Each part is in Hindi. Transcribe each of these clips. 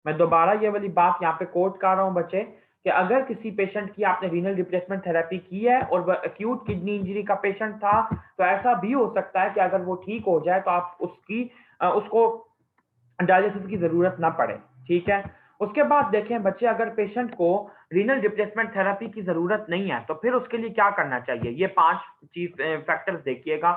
मैं दोबारा ये वाली बात यहाँ पे कोट कर रहा हूँ बच्चे, कि अगर किसी पेशेंट की आपने रीनल रिप्लेसमेंट थेरेपी की है और वह एक्यूट किडनी इंजरी का पेशेंट था, तो ऐसा भी हो सकता है कि अगर वो ठीक हो जाए तो आप उसको डायलिसिस की जरूरत ना पड़े। ठीक है। उसके बाद देखें बच्चे, अगर पेशेंट को रीनल रिप्लेसमेंट थेरेपी की जरूरत नहीं है तो फिर उसके लिए क्या करना चाहिए, ये 5 चीज फैक्टर्स देखिएगा।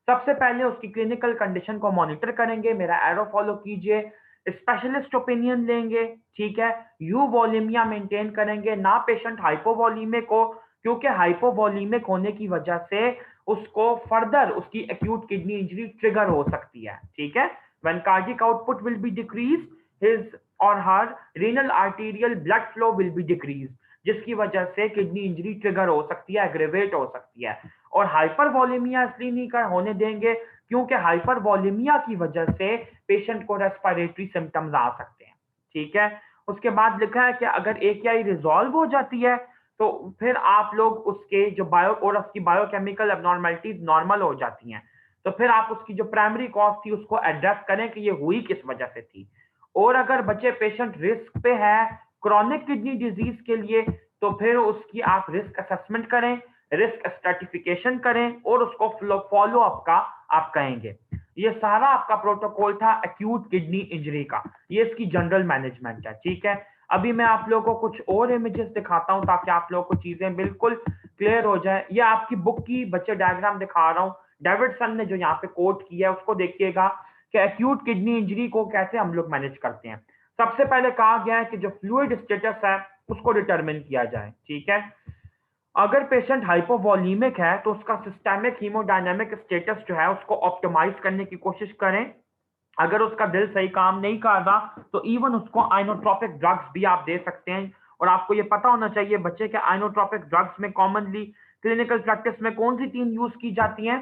सबसे पहले उसकी क्लिनिकल कंडीशन को मॉनिटर करेंगे, मेरा एरो फॉलो कीजिए, स्पेशलिस्ट ओपिनियन लेंगे। ठीक है। यू वॉल्यूमिया मेंटेन करेंगे, ना पेशेंट हाइपोवॉलीमिक हो, क्योंकि हाइपोवॉलीमिक होने की वजह से उसको फर्दर उसकी एक्यूट किडनी इंजरी ट्रिगर हो सकती है। ठीक है। When cardiac output will be decreased, his or her renal arterial blood flow will be decreased, जिसकी वजह से किडनी इंजरी ट्रिगर हो सकती है, एग्रेवेट हो सकती है। और हाइपरवॉलीमिया इसलिए नहीं कर होने देंगे क्योंकि हाइपरवॉलीमिया की वजह से पेशेंट को रेस्पिरेटरी सिम्टम्स आ सकते हैं। ठीक है। उसके बाद लिखा है कि अगर AKI रिजॉल्व हो जाती है तो फिर आप लोग उसके जो बायो और उसकी बायोकेमिकल एबनॉर्मेलिटीज नॉर्मल हो जाती हैं, तो फिर आप उसकी जो प्राइमरी कॉज थी उसको एड्रेस करें कि ये हुई किस वजह से थी। और अगर बच्चे पेशेंट रिस्क पे है क्रॉनिक किडनी डिजीज के लिए, तो फिर उसकी आप रिस्क असेसमेंट करें, रिस्क स्ट्रेटिफिकेशन करें और उसको फॉलो अप का आप कहेंगे। ये सारा आपका प्रोटोकॉल था एक्यूट किडनी इंजरी का, ये इसकी जनरल मैनेजमेंट है। ठीक है। अभी मैं आप लोगों को कुछ और इमेजेस दिखाता हूं ताकि आप लोगों को चीजें बिल्कुल क्लियर हो जाए। ये आपकी बुक की बच्चे डायग्राम दिखा रहा हूं, डेविडसन ने जो यहाँ पे कोट किया है उसको देखिएगा कि एक्यूट किडनी इंजरी को कैसे हम लोग मैनेज करते हैं। सबसे पहले कहा गया है कि जो फ्लूइड स्टेटस है उसको डिटरमिन किया जाए। ठीक है। अगर पेशेंट हाइपोवॉलीमिक है तो उसका सिस्टेमिक हीमोडायनेमिक स्टेटस जो है उसको ऑप्टिमाइज करने की कोशिश करें। अगर उसका दिल सही काम नहीं कर रहा तो इवन उसको आइनोट्रोपिक ड्रग्स भी आप दे सकते हैं। और आपको ये पता होना चाहिए बच्चे के आइनोट्रोपिक ड्रग्स में कॉमनली क्लिनिकल प्रैक्टिस में कौन सी तीन यूज की जाती हैं,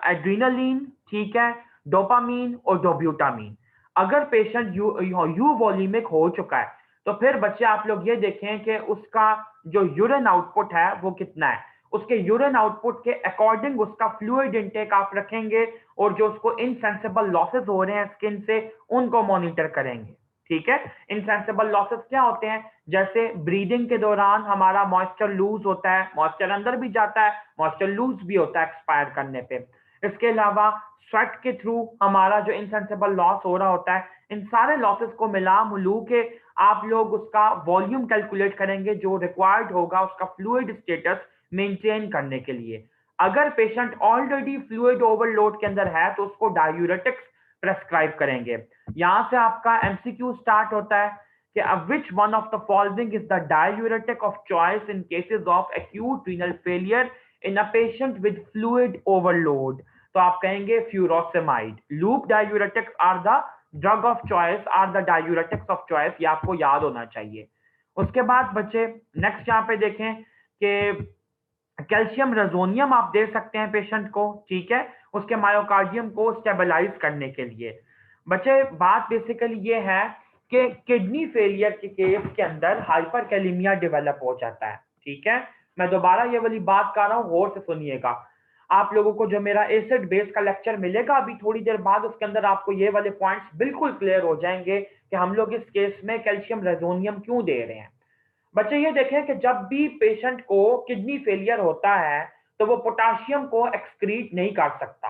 एड्रीनलिन, ठीक है, डोपामीन और डोब्यूटामीन। अगर पेशेंट यू वॉल्यूमिक हो चुका है तो फिर बच्चे आप लोग ये देखें कि उसका जो यूरिन आउटपुट है वो कितना है, उसके यूरिन आउटपुट के अकॉर्डिंग उसका फ्लूइड इनटेक आप रखेंगे और जो उसको इनसेंसिबल लॉसेस हो रहे हैं स्किन से उनको मॉनिटर करेंगे। ठीक है। इनसेंसिबल लॉसेस क्या होते हैं, जैसे ब्रीदिंग के दौरान हमारा मॉइस्चर लूज होता है, मॉइस्चर अंदर भी जाता है, मॉइस्चर लूज भी होता है एक्सपायर करने पे। इसके अलावा स्वेट के थ्रू हमारा जो इनसेंसिबल लॉस हो रहा होता है, इन सारे लॉसेस को मिला मिलू के आप लोग उसका वॉल्यूम कैलकुलेट करेंगे जो रिक्वायर्ड होगा उसका फ्लूइड स्टेटस मेंटेन करने के लिए। अगर पेशेंट ऑलरेडी फ्लूइड ओवरलोड के अंदर है तो उसको डायूरेटिक्स प्रेस्क्राइब करेंगे। यहां से आपका एमसीक्यू स्टार्ट होता है कि which one of the following is the diuretic of choice in cases of acute renal failure in a patient with fluid overload। तो आप कहेंगे furosemide. Loop diuretics are the drug of choice, are the diuretics of choice, ये आपको याद होना चाहिए। उसके बाद बच्चे नेक्स्ट यहाँ पे देखें कि कैल्शियम रेजोनियम आप दे सकते हैं पेशेंट को। ठीक है। उसके मायोकार्डियम को स्टेबलाइज करने के लिए। बच्चे बात बेसिकली ये है कि किडनी फेलियर के केस के अंदर हाइपरकैलेमिया डेवलप हो जाता है। ठीक है। मैं दोबारा ये वाली बात कर रहा हूँ, गौर से सुनिएगा। आप लोगों को जो मेरा एसिड बेस का लेक्चर मिलेगा अभी थोड़ी देर बाद, उसके अंदर आपको ये वाले पॉइंट्स बिल्कुल क्लियर हो जाएंगे कि हम लोग इस केस में कैल्शियम रेजोनियम क्यों दे रहे हैं। बच्चे ये देखें कि जब भी पेशेंट को किडनी फेलियर होता है तो वो पोटाशियम को एक्सक्रीट नहीं कर सकता,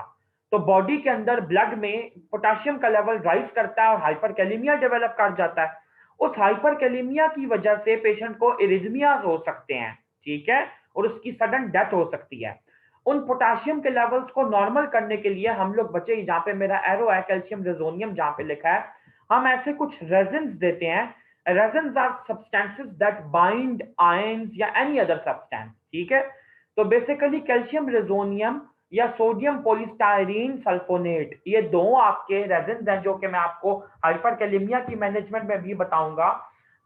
तो बॉडी के अंदर ब्लड में पोटाशियम का लेवल राइज करता है और हाइपरकैलेमिया डेवलप कर जाता है। उस हाइपरकैलेमिया की वजह से पेशेंट को इरिथमियाज हो सकते हैं। ठीक है। और उसकी सडन डेथ हो सकती है। उन पोटाशियम के लेवल्स को नॉर्मल करने के लिए हम लोग बच्चे, जहां पे मेरा एरो है कैल्शियम रेजोनियम जहां पे लिखा है, हम ऐसे कुछ रेजन्स देते हैं। resins are substances that bind ions या any other substance। ठीक है। तो बेसिकली कैल्शियम रेजोनियम या सोडियम पॉलीस्टायरीन सल्फोनेट, ये दो आपके रेजन्स हैं जो कि मैं आपको हाइपरकैलेमिया की मैनेजमेंट में भी बताऊंगा,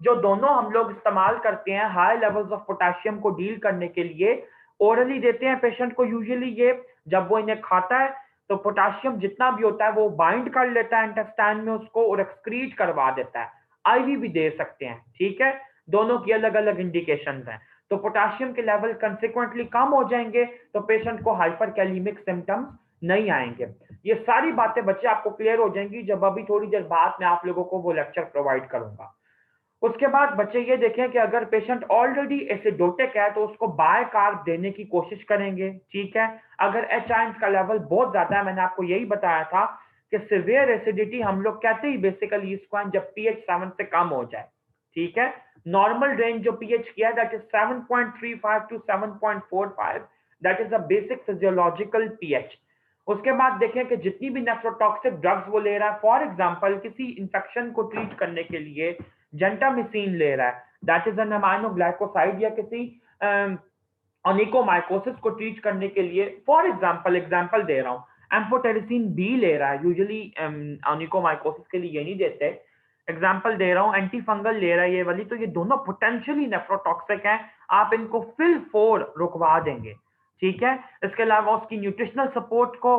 जो दोनों हम लोग इस्तेमाल करते हैं हाई लेवल्स ऑफ पोटेशियम को डील करने के लिए। ओरली देते हैं पेशेंट को यूजुअली, ये जब वो इन्हें खाता है तो पोटेशियम जितना भी होता है वो बाइंड कर लेता है इंटेस्टाइन में उसको और एक्सक्रीट करवा देता है। आईवी भी दे सकते हैं। ठीक है। दोनों की अलग अलग इंडिकेशंस हैं। तो पोटेशियम के लेवल कंसिक्वेंटली कम हो जाएंगे तो पेशेंट को हाइपरकैलेमिक सिम्टम्स नहीं आएंगे। ये सारी बातें बच्चे आपको क्लियर हो जाएंगी जब अभी थोड़ी देर बाद मैं आप लोगों को वो लेक्चर प्रोवाइड करूंगा। उसके बाद बच्चे ये देखें कि अगर पेशेंट ऑलरेडी एसिडोटिक है तो उसको बाय कार्ब देने की कोशिश करेंगे, ठीक है। अगर एच आयंस का लेवल बहुत ज्यादा है, मैंने आपको यही बताया था कि सिवियर एसिडिटी हम लोग कहते ही बेसिकली इसको हैं जब पीएच 7 से कम हो जाए, ठीक है। नॉर्मल रेंज जो पीएच किया है that is 7.35 to 7.45, that is a basic physiological pH. उसके बाद देखें कि जितनी भी नेफ्रोटॉक्सिक ड्रग्स वो ले रहा है, फॉर एग्जांपल किसी इंफेक्शन को ट्रीट करने के लिए जेंटामिसिन ले रहा है, दैट इज एन अमाइनोग्लाइकोसाइड, या किसी ओनिकोमाइकोसिस को ट्रीट करने के लिए फॉर एग्जांपल दे रहा हूं एम्फोटेरिसिन बी ले रहा है, यूजुअली ओनिकोमाइकोसिस के लिए ये नहीं देते, एग्जांपल दे रहा हूं एंटी फंगल ले रहा है ये वाली, तो ये दोनों पोटेंशियली नेफ्रोटॉक्सिक हैं, आप इनको फिल फोर रुकवा देंगे, ठीक है। इसके अलावा उसकी न्यूट्रिशनल सपोर्ट को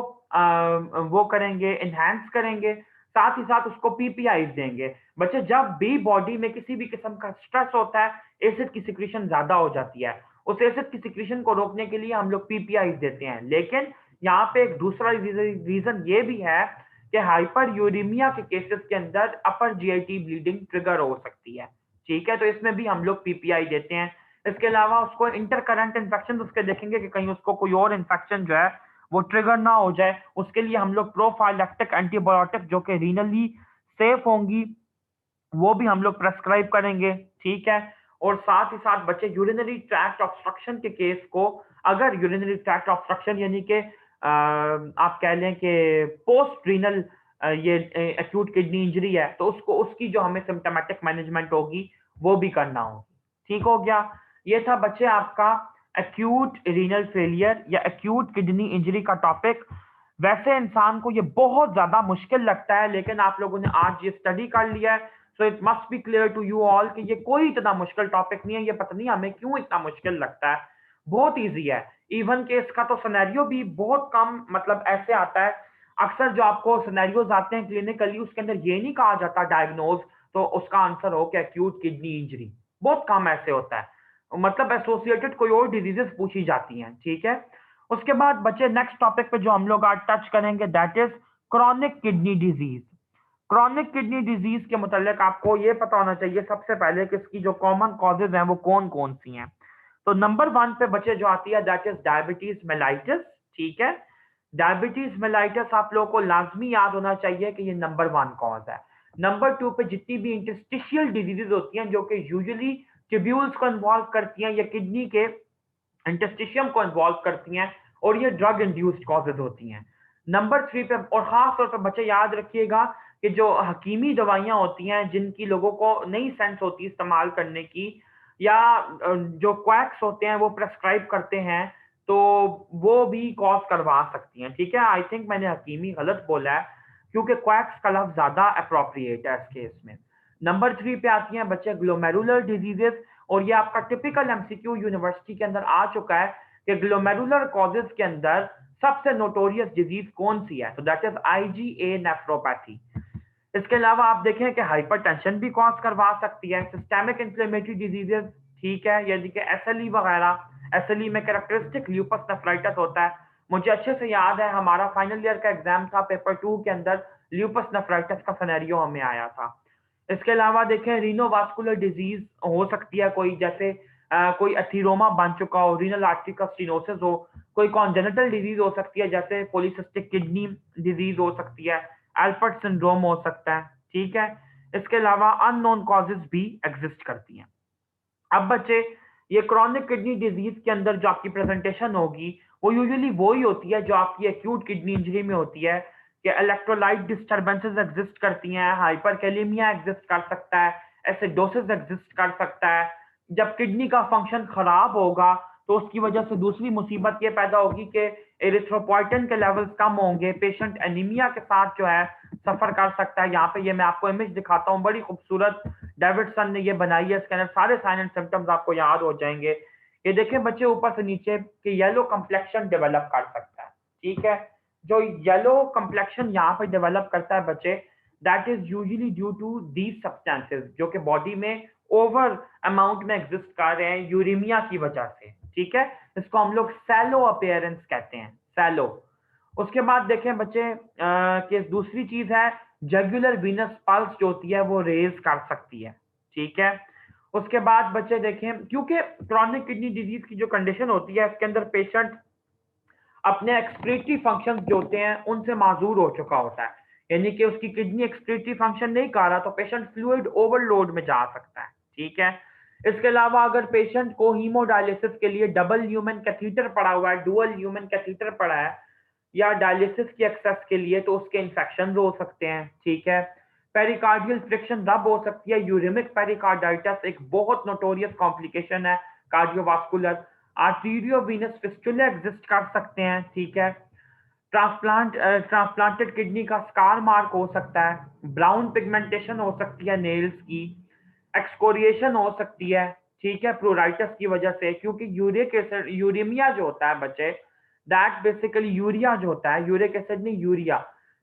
वो करेंगे, एनहांस करेंगे, साथ ही साथ उसको पीपीआई देंगे। बच्चे जब भी बॉडी में किसी भी किस्म का स्ट्रेस होता है, एसिड की सिक्रीशन ज्यादा हो जाती है, उस एसिड की सिक्रीशन को रोकने के लिए हम लोग पीपीआई देते हैं। लेकिन यहाँ पे एक दूसरा रीजन ये भी है कि हाइपर यूरिमिया के केसेस के अंदर अपर जीआईटी ब्लीडिंग ट्रिगर हो सकती है, ठीक है, तो इसमें भी हम लोग पीपीआई देते हैं। इसके अलावा उसको इंटरकरेंट इन्फेक्शन उसके देखेंगे कि कहीं उसको कोई और इन्फेक्शन जो है वो ट्रिगर ना हो जाए, उसके लिए हम लोग प्रोफाइलैक्टिक एंटीबायोटिक जो कि रीनली सेफ होंगी वो भी हम लोग प्रेस्क्राइब करेंगे, ठीक है। और साथ ही साथ बच्चे यूरिनरी ट्रैक्ट ऑब्स्ट्रक्शन के केस को, अगर यूरिनरी ट्रैक्ट ऑब्स्ट्रक्शन यानी कि आप कह लें कि पोस्ट रीनल ये एक्यूट किडनी इंजरी है, तो उसको उसकी जो हमें सिम्टोमेटिक मैनेजमेंट होगी वो भी करना होगी, ठीक हो गया। ये था बच्चे आपका एक्यूट रीनल फेलियर या एक्यूट किडनी इंजरी का टॉपिक। वैसे इंसान को ये बहुत ज्यादा मुश्किल लगता है, लेकिन आप लोगों ने आज ये स्टडी कर लिया है, so it must be clear to you all कि ये कोई इतना मुश्किल टॉपिक नहीं है। ये पता नहीं हमें क्यों इतना मुश्किल लगता है, बहुत इजी है। इवन के इसका तो सिनेरियो भी बहुत कम मतलब ऐसे आता है, अक्सर जो आपको सिनेरियोज आते हैं क्लिनिकली उसके अंदर ये नहीं कहा जाता डायग्नोज तो उसका आंसर हो कि एक्यूट किडनी इंजरी, बहुत कम ऐसे होता है, मतलब एसोसिएटेड कोई और डिजीजेस पूछी जाती हैं, ठीक है। उसके बाद बच्चे नेक्स्ट टॉपिक पे जो हम लोग आज टच करेंगे that is chronic kidney disease. Chronic kidney disease के मुतालिक आपको ये पता होना चाहिए सबसे पहले कि इसकी जो कॉमन कॉजेज हैं वो कौन कौन सी हैं। तो नंबर 1 पे बच्चे जो आती है दैट इज डायबिटीज मेलाइटिस, ठीक है। डायबिटीज मेलाइटिस आप लोगों को लाजमी याद होना चाहिए कि ये नंबर 1 कॉज है। नंबर 2 पे जितनी भी इंटरस्टिशियल डिजीजेज होती हैं जो कि यूजुअली ट्यूब्यूल्स को इन्वॉल्व करती हैं या किडनी के इंटरस्टिशियम को इन्वॉल्व करती हैं और ये ड्रग इंड्यूस्ड कॉजेज होती हैं। नंबर 3 पे और खास तौर पर बच्चे याद रखिएगा कि जो हकीमी दवाइयां होती हैं जिनकी लोगों को नहीं सेंस होती इस्तेमाल करने की, या जो क्वैक्स होते हैं वो प्रेस्क्राइब करते हैं, तो वो भी कॉज करवा सकती हैं, ठीक है। आई थिंक मैंने हकीमी गलत बोला है क्योंकि क्वैक्स का लफ्ज ज्यादा अप्रोप्रिएट है इस केस में। नंबर 3 पे आती हैं बच्चे ग्लोमेरुलर डिजीजेस, और ये आपका टिपिकल एमसीक्यू यूनिवर्सिटी के अंदर आ चुका है कि ग्लोमेरुलर कॉजेज के अंदर सबसे नोटोरियस डिजीज कौन सी है, तो दैट इज आईजीए नेफ्रोपैथी। इसके अलावा आप देखें कि हाइपरटेंशन भी कॉज करवा सकती है, सिस्टेमिक इन्फ्लेमेटरी डिजीजेस, ठीक है, यदि कि एसएलई वगैरह, एसएलई में कैरेक्टरिस्टिक ल्यूपस नेफ्राइटिस होता है। मुझे अच्छे से याद है हमारा फाइनल ईयर का एग्जाम था, पेपर 2 के अंदर ल्यूपस नेफ्राइटिस का सिनेरियो हमें आया था। इसके अलावा देखें रीनोवास्कुलर डिजीज हो सकती है कोई, जैसे कोई एथीरोमा बन चुका हो, रीनल आर्टरी का स्टेनोसिस हो, कोई कॉन्जेनिटल डिजीज हो सकती है जैसे पॉलीसिस्टिक किडनी डिजीज हो सकती है, एल्पर्ट सिंड्रोम हो सकता है, ठीक है। इसके अलावा अननोन कॉजेज भी एग्जिस्ट करती हैं। अब बच्चे ये क्रॉनिक किडनी डिजीज के अंदर जो आपकी प्रेजेंटेशन होगी वो यूजुअली वो ही होती है जो आपकी एक्यूट किडनी इंजरी में होती है कि इलेक्ट्रोलाइट डिस्टर्बेंसेस एग्जिस्ट करती हैं, हाइपरकैलेमिया एग्जिस्ट कर सकता है, एसिडोसिस एग्जिस्ट कर सकता है। जब किडनी का फंक्शन खराब होगा तो उसकी वजह से दूसरी मुसीबत ये पैदा होगी कि एरिथ्रोपोइटिन के लेवल्स कम होंगे, पेशेंट एनीमिया के साथ जो है सफर कर सकता है। यहाँ पे ये मैं आपको इमेज दिखाता हूँ, बड़ी खूबसूरत डेविडसन ने ये बनाई है, इसके अंदर सारे साइन एंड सिम्टम्स आपको याद हो जाएंगे। ये देखें बच्चे ऊपर से नीचे कि येलो कंप्लेक्शन डेवलप कर सकता है, ठीक है। जो येलो कंप्लेक्शन यहाँ पे डेवलप करता है बच्चे, that is usually due to these substances जो कि बॉडी में ओवर अमाउंट में एग्जिस्ट कर रहे हैं यूरिमिया की वजह से, ठीक है। इसको हम लोग सैलो अपीयरेंस कहते हैं, सैलो। उसके बाद देखें बच्चे कि दूसरी चीज है जगुलर वीनस पल्स जो होती है वो रेज कर सकती है, ठीक है। उसके बाद बच्चे देखें क्योंकि क्रॉनिक किडनी डिजीज की जो कंडीशन होती है इसके अंदर पेशेंट अपने एक्सक्रीटरी फंक्शन जो होते हैं उनसे माजूर हो चुका होता है, यानी कि उसकी किडनी एक्सक्रीटरी फंक्शन नहीं कर रहा तो पेशेंट फ्लूइड ओवरलोड में जा सकता है, ठीक है। इसके अलावा अगर पेशेंट को हीमोडायलिसिस के लिए डबल ह्यूमन कैथीटर पड़ा हुआ है, डुअल ह्यूमन कैथीटर पड़ा है या डायलिसिस की एक्सेस के लिए, तो उसके इन्फेक्शन हो सकते हैं, ठीक है। पेरिकार्डियल फ्रिक्शन रब हो सकती है, यूरिमिक पेरिकार्डाइटिस एक बहुत नोटोरियस कॉम्प्लिकेशन है कार्डियोवास्कुलर। आर्टीरियोवीनस फिस्टुला एग्जिस्ट कर सकते हैं, ठीक है। ट्रांसप्लांटेड किडनी का स्कार मार्क हो सकता है, ब्राउन पिगमेंटेशन हो सकती है नेल्स की, एक्सकोरिएशन हो सकती है, ठीक है, प्लूराइटिस की वजह से, क्योंकि यूरिक एसिड यूरेमिया जो होता है बच्चे, दैट बेसिकली यूरिया जो होता है, यूरिक एसिड नहीं urea,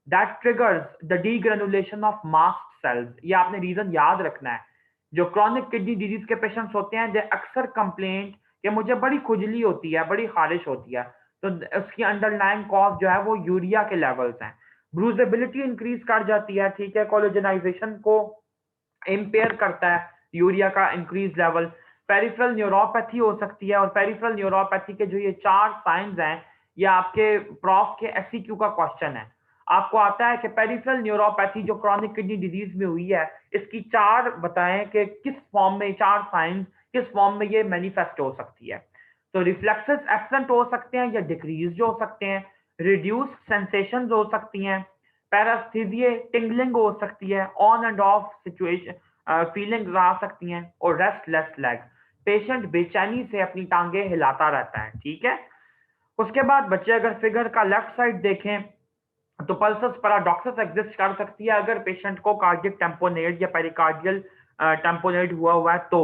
that triggers the degranulation of mast cells. ये आपने रीजन याद रखना है। जो क्रॉनिक किडनी डिजीज के पेशेंट्स होते हैं दे अक्सर कंप्लेंट कि मुझे बड़ी खुजली होती है, बड़ी खारिश होती है, तो उसकी अंडरलाइन कॉज जो है वो यूरिया के लेवल्स हैं। ब्रूजेबिलिटी इंक्रीज कर जाती है, ठीक है, कोलेजनाइजेशन को इम्पेयर करता है यूरिया का इंक्रीज लेवल। पेरिफेरल न्यूरोपैथी हो सकती है, और पेरिफेरल न्यूरोपैथी के जो ये 4 साइंस हैं, ये आपके प्रॉफ के एससीक्यू का क्वेश्चन है। आपको आता है कि पेरिफेरल न्यूरोपैथी जो क्रॉनिक किडनी डिजीज में हुई है, इसकी 4 बताएं कि किस फॉर्म में, 4 साइंस किस फॉर्म में ये मैनिफेस्ट हो सकती है। तो रिफ्लेक्सेस एब्सेंट हो सकते हैं या डिक्रीज हो सकते हैं, रिड्यूस सेंसेशन हो सकती हैं, पैरास्थीजिए टिंगलिंग हो सकती है, on and off situation feeling आ सकती हैं, और रेस्टलेस लेग, पेशेंट बेचैनी से अपनी टांगे हिलाता रहता है, ठीक है। उसके बाद बच्चे अगर फिगर का लेफ्ट साइड देखें तो पल्सस पैराडॉक्सिस एग्जिस्ट कर सकती है अगर पेशेंट को कार्डियक टेम्पोनेट या पेरिकार्डियल टेम्पोनेट हुआ है तो।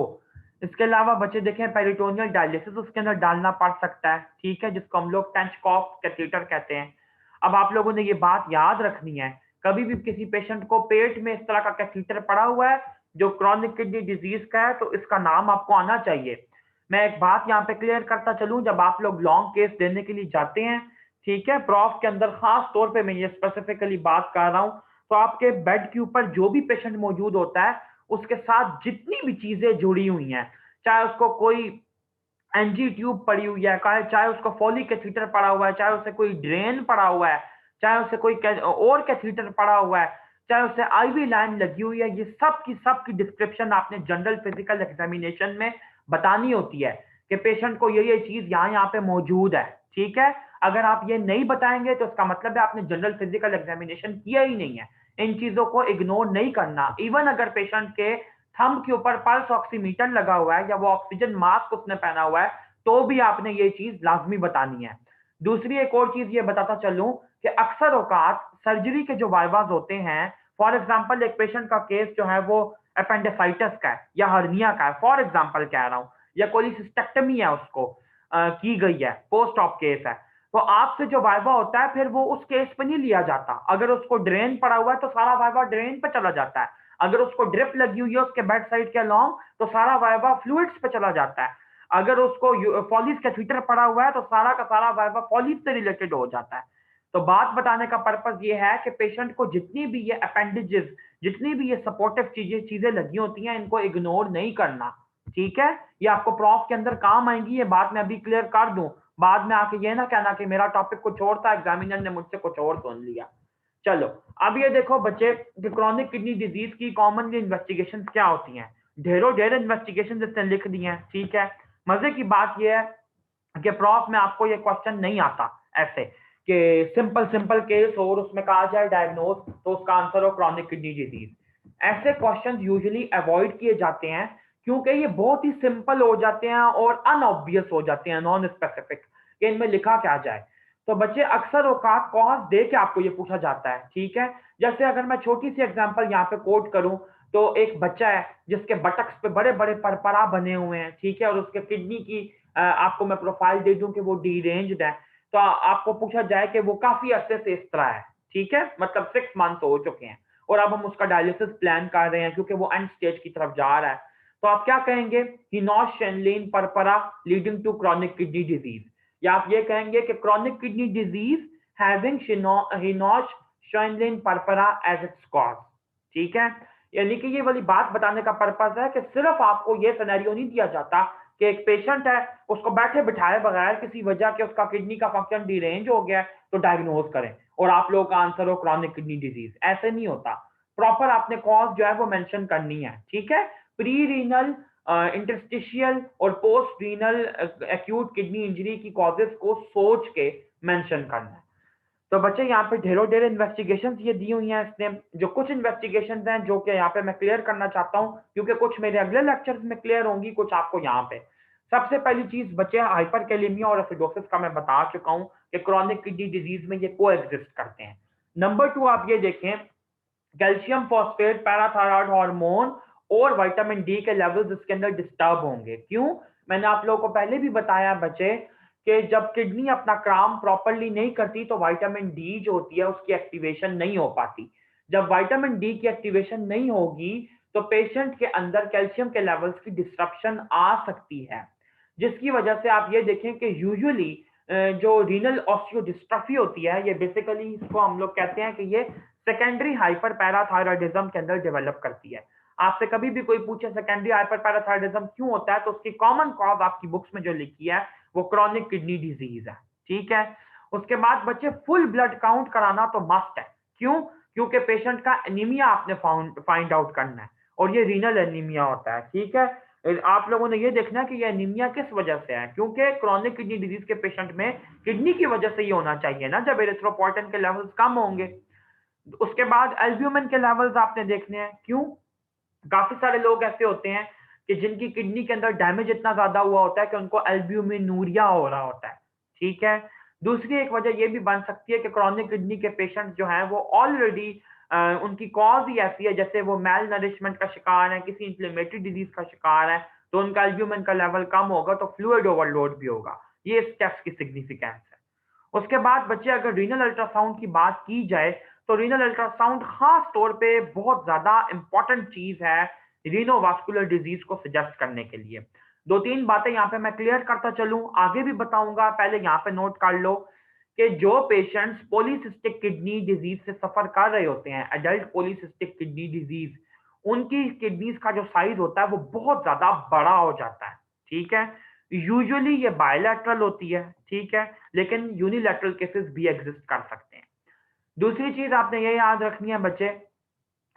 इसके अलावा बच्चे देखें पेरिटोनियल डायलिसिस उसके अंदर डालना पड़ सकता है, ठीक है, जिसको हम लोग टेंचकॉफ कैथीटर कहते हैं। अब आप लोगों ने ये बात याद रखनी है, कभी भी किसी पेशेंट को पेट में इस तरह का कैथीटर पड़ा हुआ है जो क्रॉनिक किडनी डिजीज का है, तो इसका नाम आपको आना चाहिए। मैं एक बात यहाँ पे क्लियर करता चलूं, जब आप लोग लॉन्ग केस देने के लिए जाते हैं, ठीक है, प्रॉफ के अंदर खास तौर पे मैं ये स्पेसिफिकली बात कर रहा हूं, तो आपके बेड के ऊपर जो भी पेशेंट मौजूद होता है उसके साथ जितनी भी चीजें जुड़ी हुई हैं, चाहे उसको कोई एनजी ट्यूब पड़ी हुई है, चाहे उसको फॉलिक कैथीटर पड़ा हुआ है, चाहे उसे कोई ड्रेन पड़ा हुआ है, चाहे उसे कोई और कैथीटर पड़ा हुआ है, चाहे उसे आईवी लाइन लगी हुई है, ये सब की डिस्क्रिप्शन आपने जनरल फिजिकल एग्जामिनेशन में बतानी होती है कि पेशेंट को ये चीज यहाँ पे मौजूद है, ठीक है। अगर आप ये नहीं बताएंगे तो इसका मतलब है आपने जनरल फिजिकल एग्जामिनेशन किया ही नहीं है। इन चीजों को इग्नोर नहीं करना। इवन अगर पेशेंट के थंब के ऊपर पल्स ऑक्सीमीटर लगा हुआ है या वो ऑक्सीजन मास्क उसने पहना हुआ है, तो भी आपने ये चीज लाजमी बतानी है। दूसरी एक और चीज ये बताता चलूं कि अक्सर औकात सर्जरी के जो वाइवाज होते हैं, फॉर एग्जांपल एक पेशेंट का केस जो है वो अपेंडिसाइटिस का है या हर्निया का है, फॉर एग्जांपल कह रहा हूं, या कोलिसिस्टेक्टमी है उसको की गई है, पोस्ट ऑप केस है, तो आपसे जो वाइवा होता है फिर वो उस केस पे नहीं लिया जाता। अगर उसको ड्रेन पड़ा हुआ है तो सारा वाइवा ड्रेन पे चला जाता है, अगर उसको ड्रिप लगी हुई है उसके बेड साइड के अलॉन्ग तो सारा वाइवा फ्लूइड्स पे चला जाता है, अगर उसको फॉलिस कैथीटर पड़ा हुआ है तो सारा का सारा वाइवा फॉलिस से रिलेटेड हो जाता है। तो बात बताने का पर्पस ये है कि पेशेंट को जितनी भी ये अपेंडिजेस, जितनी भी ये सपोर्टिव चीजें लगी होती हैं, इनको इग्नोर नहीं करना, ठीक है। ये आपको प्रॉफ के अंदर काम आएंगी, ये बात मैं अभी क्लियर कर दूं, बाद में आके ये ना कहना कि मेरा टॉपिक कुछ और था, एग्जामिनर ने मुझसे कुछ और सुन लिया। चलो, अब ये देखो बच्चे कि क्रॉनिक किडनी डिजीज की कॉमनली इन्वेस्टिगेशन क्या होती हैं। ढेर इन्वेस्टिगेशन इसने लिख दी हैं, ठीक है। मजे की बात यह है कि प्रॉफ में आपको ये क्वेश्चन नहीं आता ऐसे कि सिंपल सिंपल केस और उसमें कहा जाए डायग्नोज तो उसका आंसर हो क्रॉनिक किडनी डिजीज। ऐसे क्वेश्चंस यूजुअली अवॉइड किए जाते हैं क्योंकि ये बहुत ही सिंपल हो जाते हैं और अनऑब्वियस हो जाते हैं, नॉन स्पेसिफिक, कि इनमें लिखा क्या जाए। तो बच्चे अक्सर औकात कॉज दे के आपको ये पूछा जाता है, ठीक है। जैसे अगर मैं छोटी सी एग्जांपल यहाँ पे कोट करूं, तो एक बच्चा है जिसके बटक्स पे बड़े बड़े परपरा बने हुए हैं, ठीक है, और उसके किडनी की आपको मैं प्रोफाइल दे दूं कि वो डीरेंज्ड है, तो आपको पूछा जाए कि वो काफी अरसे से इस तरह है, ठीक है, मतलब 6 मंथ हो चुके हैं और अब हम उसका डायलिसिस प्लान कर रहे हैं क्योंकि वो एंड स्टेज की तरफ जा रहा है। तो आप क्या कहेंगे, Henoch Schonlein purpura leading to chronic kidney disease, या आप ये कहेंगे कि chronic kidney disease having Hinoch Schweinlein Purpura as its cause। ठीक है, यानी कि ये वाली बात बताने का पर्पस है कि सिर्फ आपको ये सिनेरियो नहीं दिया जाता कि एक पेशेंट है, उसको बैठे बिठाए बगैर किसी वजह के उसका किडनी का फंक्शन डिरेंज हो गया है तो डायग्नोज करें और आप लोगों का आंसर हो क्रॉनिक किडनी डिजीज। ऐसे नहीं होता, प्रॉपर आपने कॉज जो है वो मेंशन करनी है। ठीक है, प्री रीनल, इंटरस्टिशियल और post renal acute kidney injury की कॉजेस को सोच के मेंशन करना है। तो बच्चे यहाँ पे ढेरों ढेर इन्वेस्टिगेशंस ये दी हुई हैं इसने, जो कुछ इन्वेस्टिगेशंस हैं जो कि यहाँ पे मैं क्लियर करना चाहता हूँ क्योंकि कुछ मेरे अगले लेक्चर्स में क्लियर होंगी, कुछ आपको यहाँ पे। सबसे पहली चीज बच्चे, हाइपरकैलेमिया और एसिडोसिस का मैं बता चुका हूँ कि क्रॉनिक किडनी डिजीज में ये को एग्जिस्ट करते हैं। नंबर 2 आप ये देखें, कैल्शियम फॉस्फेट, पैराथायरॉयड हार्मोन और विटामिन डी के लेवल्स इसके अंदर डिस्टर्ब होंगे। क्यों? मैंने आप लोगों को पहले भी बताया बच्चे कि जब किडनी अपना काम प्रॉपरली नहीं करती तो विटामिन डी जो होती है उसकी एक्टिवेशन नहीं हो पाती। जब विटामिन डी की एक्टिवेशन नहीं होगी तो पेशेंट के अंदर कैल्शियम के लेवल्स की डिस्ट्रप्शन आ सकती है, जिसकी वजह से आप ये देखें कि यूजुअली जो रीनल ऑस्टियोडिस्ट्रॉफी होती है, ये बेसिकली इसको हम लोग कहते हैं कि ये सेकेंडरी हाइपर पैराथायरॉयडिज्म के अंदर डेवलप करती है। आपसे कभी भी कोई पूछे सेकेंडरी हाइपर पैराथायरॉयडिज्म क्यों होता है तो उसकी कॉमन कॉज आपकी बुक्स में जो लिखी है वो क्रॉनिक किडनी डिजीज है। ठीक है, उसके बाद बच्चे फुल ब्लड काउंट कराना तो मस्ट है। क्यों? क्योंकि पेशेंट का एनीमिया आपने फाइंड आउट करना है और ये रीनल एनीमिया होता है। ठीक है, आप लोगों ने ये देखना है कि ये एनीमिया किस वजह से है, क्योंकि क्रॉनिक किडनी डिजीज के पेशेंट में किडनी की वजह से ये होना चाहिए ना, जब एरिथ्रोपोइटिन के लेवल्स कम होंगे। उसके बाद एल्ब्यूमिन के लेवल्स आपने देखने हैं। क्यों? काफी सारे लोग ऐसे होते हैं कि जिनकी किडनी के अंदर डैमेज इतना ज्यादा हुआ होता है कि उनको एल्ब्यूमिनूरिया हो रहा होता है। ठीक है, दूसरी एक वजह यह भी बन सकती है कि क्रॉनिक किडनी के पेशेंट जो हैं वो ऑलरेडी उनकी कॉज ही ऐसी है, जैसे वो मेल नरिशमेंट का शिकार है, किसी इंफ्लेमेटरी डिजीज का शिकार है, तो उनका एल्ब्यूमिन का लेवल कम होगा तो फ्लूइड ओवरलोड भी होगा। ये इस टेस्ट की सिग्निफिकेंस है। उसके बाद बच्चे अगर रीनल अल्ट्रासाउंड की बात की जाए तो रीनल अल्ट्रासाउंड खास तौर पे बहुत ज्यादा इंपॉर्टेंट चीज है रीनोवास्कुलर डिजीज को सजेस्ट करने के लिए। दो तीन बातें यहाँ पे मैं क्लियर करता चलूं, आगे भी बताऊंगा, पहले यहाँ पे नोट कर लो कि जो पेशेंट्स पॉलीसिस्टिक किडनी डिजीज से सफर कर रहे होते हैं, एडल्ट पॉलीसिस्टिक किडनी डिजीज, उनकी किडनीज का जो साइज होता है वो बहुत ज्यादा बड़ा हो जाता है। ठीक है, यूजुअली ये बायलैटरल होती है। ठीक है, लेकिन यूनिलैटरल केसेस भी एग्जिस्ट कर सकते हैं। दूसरी चीज आपने ये याद रखनी है बच्चे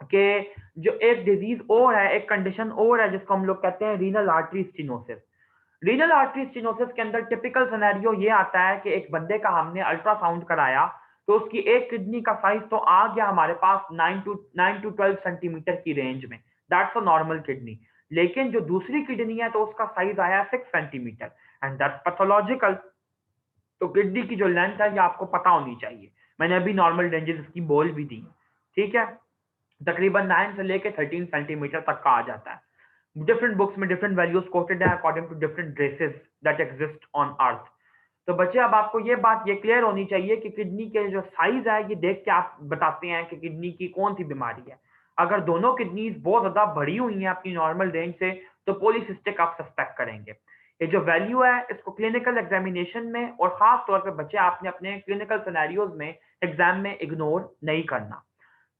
कि जो एक डिजीज और है, एक कंडीशन और है जिसको हम लोग कहते हैं renal artery stenosis. Renal artery stenosis के अंदर टिपिकल सिनेरियो ये आता है कि एक बंदे का हमने अल्ट्रासाउंड कराया तो उसकी एक किडनी का साइज तो आ गया हमारे पास 9 to 12 सेंटीमीटर की रेंज में, दैट्स अ नॉर्मल किडनी। लेकिन जो दूसरी किडनी है तो उसका साइज आया 6 सेंटीमीटर एंड दैट्स पैथोलॉजिकल। तो किडनी की जो लेंथ है ये आपको पता होनी चाहिए। मैंने अभी नॉर्मल रेंजेस इसकी बोल भी दी। ठीक है, तकरीबन 9 से लेके 13 सेंटीमीटर तक का आ जाता है। डिफरेंट बुक्स में डिफरेंट वैल्यूज कोटेड है according to different races that exist on earth. तो बच्चे अब आपको ये बात ये क्लियर होनी चाहिए कि किडनी के जो साइज है ये देख के आप बताते हैं कि किडनी की कौन सी बीमारी है। अगर दोनों किडनीज बहुत ज्यादा बड़ी हुई हैं अपनी नॉर्मल रेंज से तो पॉलीसिस्टिक आप सस्पेक्ट करेंगे। ये जो वैल्यू है इसको क्लिनिकल एग्जामिनेशन में और खास तौर पे बच्चे आपने अपने क्लिनिकल सिनेरियोज में एग्जाम में इग्नोर नहीं करना।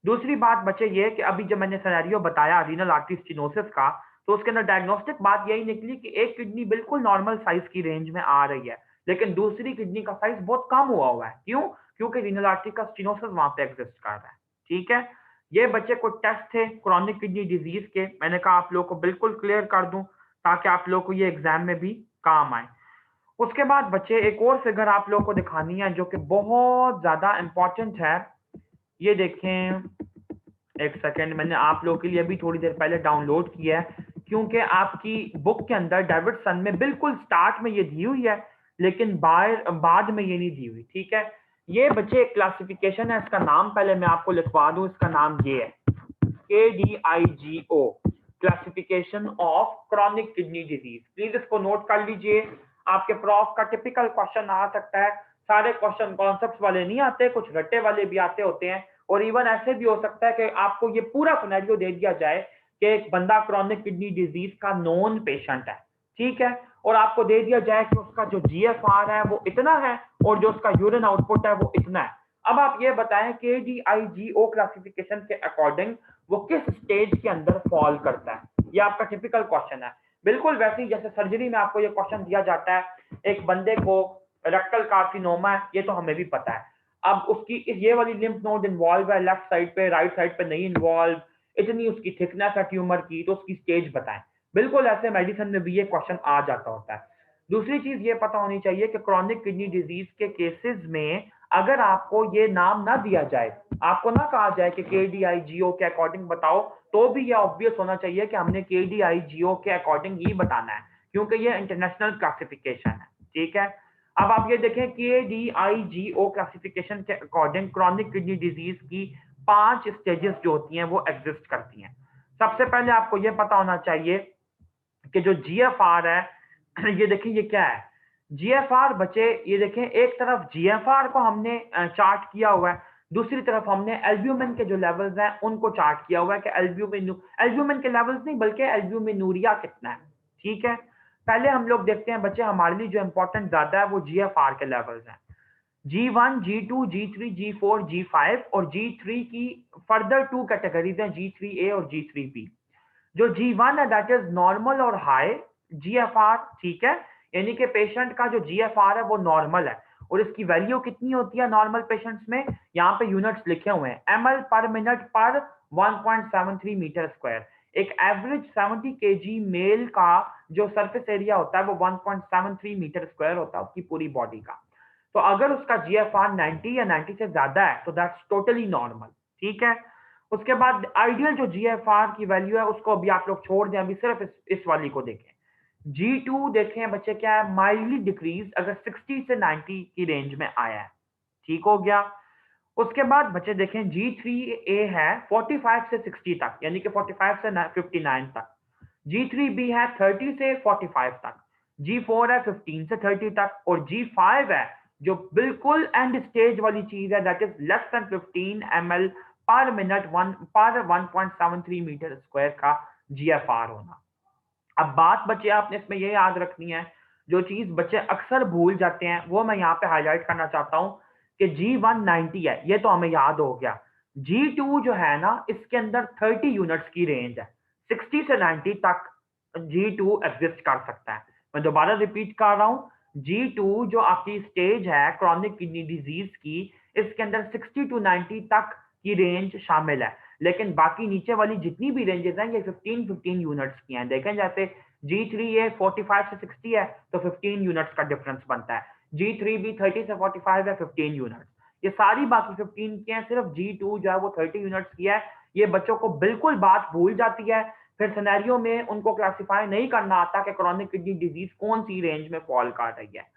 दूसरी बात बच्चे ये कि अभी जब मैंने सिनेरियो बताया रीनल आर्टरी स्टेनोसिस का तो उसके अंदर डायग्नोस्टिक बात यही निकली कि एक किडनी बिल्कुल नॉर्मल साइज की रेंज में आ रही है लेकिन दूसरी किडनी का साइज बहुत कम हुआ है। क्यों? क्योंकि रीनल आर्टरी का स्टेनोसिस वहां पे एग्जिस्ट कर रहा है। ठीक है, ये बच्चे को टेस्ट थे क्रॉनिक किडनी डिजीज के, मैंने कहा आप लोग को बिल्कुल क्लियर कर दूं ताकि आप लोग को ये एग्जाम में भी काम आए। उसके बाद बच्चे एक और फिगर आप लोग को दिखानी है जो कि बहुत ज्यादा इंपॉर्टेंट है। ये देखें, एक सेकेंड, मैंने आप लोगों के लिए अभी थोड़ी देर पहले डाउनलोड किया है क्योंकि आपकी बुक के अंदर डेविडसन में बिल्कुल स्टार्ट में ये दी हुई है लेकिन बाद में ये नहीं दी हुई। ठीक है, ये बच्चे एक क्लासिफिकेशन है, इसका नाम पहले मैं आपको लिखवा दूं, इसका नाम ये है KDIGO, classification of chronic kidney disease. Please इसको नोट कर लीजिए, आपके प्रॉफ का टिपिकल क्वेश्चन आ सकता है। सारे क्वेश्चन कॉन्सेप्ट वाले नहीं आते, कुछ रट्टे वाले भी आते होते हैं और इवन ऐसे भी हो सकता है कि आपको ये पूरा सिनेरियो दे दिया जाए कि एक बंदा क्रॉनिक किडनी डिजीज का नॉन पेशेंट है। ठीक है, और आपको दे दिया जाए कि उसका जो जीएफआर है वो इतना है और जो उसका यूरिन आउटपुट है वो इतना है। अब आप ये बताएं KDIGO क्लासिफिकेशन के अकॉर्डिंग वो किस स्टेज के अंदर फॉल करता है, ये आपका टिपिकल क्वेश्चन है। बिल्कुल वैसे ही जैसे सर्जरी में आपको ये क्वेश्चन दिया जाता है, एक बंदे को रेक्टल कार्सिनोमा है, ये तो हमें भी पता है। अब उसकी ये वाली लिम्फ नोड इन्वॉल्व है लेफ्ट साइड पे, राइट साइड पे नहीं इन्वॉल्व, इतनी उसकी थिकनेस है ट्यूमर की, तो उसकी स्टेज बताएं। बिल्कुल ऐसे मेडिसिन में भी ये क्वेश्चन आ जाता होता है। दूसरी चीज ये पता होनी चाहिए कि क्रॉनिक किडनी डिजीज के केसेस में अगर आपको ये नाम ना दिया जाए, आपको ना कहा जाए कि KDIGO के अकॉर्डिंग बताओ, तो भी ये ऑब्वियस होना चाहिए कि हमने KDIGO के अकॉर्डिंग ही बताना है, क्योंकि ये इंटरनेशनल क्लासिफिकेशन है। ठीक है, अब आप ये देखें KDIGO क्लासिफिकेशन के अकॉर्डिंग क्रॉनिक किडनी डिजीज की 5 स्टेजेस जो होती हैं वो एग्जिस्ट करती हैं। सबसे पहले आपको ये पता होना चाहिए कि जो GFR है, ये देखिए ये क्या है। GFR बच्चे ये देखें, एक तरफ GFR को हमने चार्ट किया हुआ है, दूसरी तरफ हमने एल्ब्यूमिन के जो लेवल्स हैं उनको चार्ट किया हुआ है कि एल्ब्यूमिन के लेवल्स नहीं बल्कि एल्ब्यूमिनूरिया कितना है। ठीक है, पहले हम लोग देखते हैं बच्चे, हमारे लिए जो इंपॉर्टेंट ज्यादा है वो GFR के लेवल्स हैं। G1, G2, G3, G4, G5 और G3 की फर्दर 2 कैटेगरीज हैं, G3A और G3B। जो G1 है दैट इज नॉर्मल और हाई GFR। ठीक है, यानी कि पेशेंट का जो GFR है वो नॉर्मल है, और इसकी वैल्यू कितनी होती है नॉर्मल पेशेंट्स में, यहाँ पे यूनिट्स लिखे हुए हैं, ml पर मिनट पर 1.73 मीटर स्क्वायर। एक एवरेज 70 kg मेल का जो सरफेस एरिया होता है वो 1.73 मीटर स्क्वायर होता है उसकी पूरी बॉडी का। तो अगर उसका GFR 90 या 90 से ज्यादा है तो दैट्स टोटली नॉर्मल। ठीक है, उसके बाद आइडियल जो GFR की वैल्यू है उसको अभी आप लोग छोड़ दें, अभी सिर्फ इस वाली को देखें। G2 देखें बच्चे क्या है, माइल्डली डिक्रीज अगर 60 से 90 की रेंज में आया है। ठीक हो गया। उसके बाद बच्चे देखें G3A है 45 से 60 तक, यानी कि 45 से 59 तक। G3B है 30 से 45 तक। G4 है 15 से 30 तक। और G5 है जो बिल्कुल एंड स्टेज वाली चीज है, that is less than 15 ml पर मिनट पर 1.73 मीटर स्क्वायर का GFR होना। अब बात बच्चे आपने इसमें ये याद रखनी है, जो चीज बच्चे अक्सर भूल जाते हैं वो मैं यहाँ पे हाईलाइट करना चाहता हूँ कि G1 90 है, ये तो हमें याद हो गया। G2 जो है ना, इसके अंदर 30 यूनिट्स की रेंज है, 60 से 90 तक G2 एग्जिस्ट कर सकता है। मैं दोबारा रिपीट कर रहा हूँ, G2 जो आपकी स्टेज है क्रॉनिक किडनी डिजीज की, इसके अंदर 60 टू 90 तक की रेंज शामिल है, लेकिन बाकी नीचे वाली जितनी भी रेंजेस हैं ये 15 यूनिट्स की हैं। देखें जैसे G3A 45 से 60 है तो 15 यूनिट्स का डिफरेंस बनता है, G3B 30 से 45 है 15 यूनिट्स, ये सारी बाकी 15 की हैं, सिर्फ G2 जो है वो 30 यूनिट्स की है। ये बच्चों को बिल्कुल बात भूल जाती है, फिर सिनेरियो में उनको क्लासिफाई नहीं करना आता कि क्रॉनिक किडनी डिजीज कौन सी रेंज में फॉल कर रही है।